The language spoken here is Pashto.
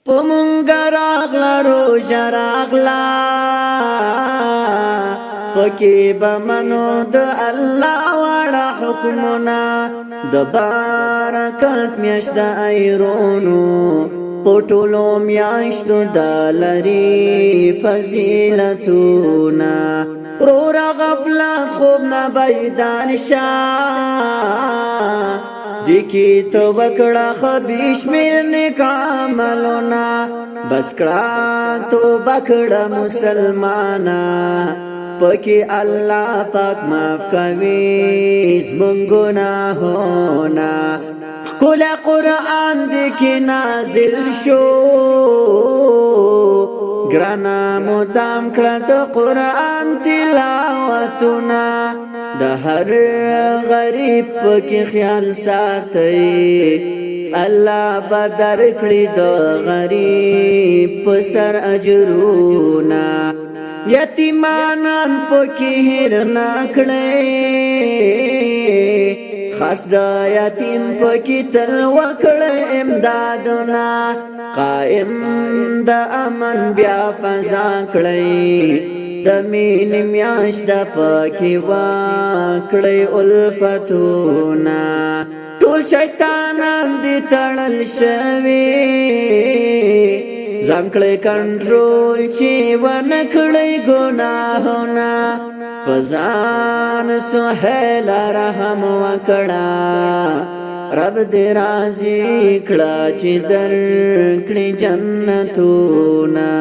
پمونگا راغلا روژا راغلا پکی بمنو د الله واړه حکمنا د برکت میاشت د ایرونو پټولو میاشت د لری فضیلتونا رور غفلت خوب نه بیدار شاه دیکی تو بکڑا خبیش میرنے کاملونا بس کڑا تو بکڑا مسلمانا پکی اللہ پاک معاف کوي زمون گناہونا کل قرآن دیکی نازل شو گرانا مدام کړه د قرآن تلاوتنا د هر غریب پکې خیال ساتي الله بدر کړی د غریب په سر اجرونه یتیمانان پکې هیر نه کړي خاص د یتیم پکې تل وکړه امدادونه قائم د امن بیا فضا کړی د مين میاش د پکې واکړی الفتونا ټول شیطانان دي تړل شوی ځانکړی کنټرول چې ونکړی ګناهونه پزان سهیل رحم وکړه رب دې راضي کړه چې درکړي جنتونه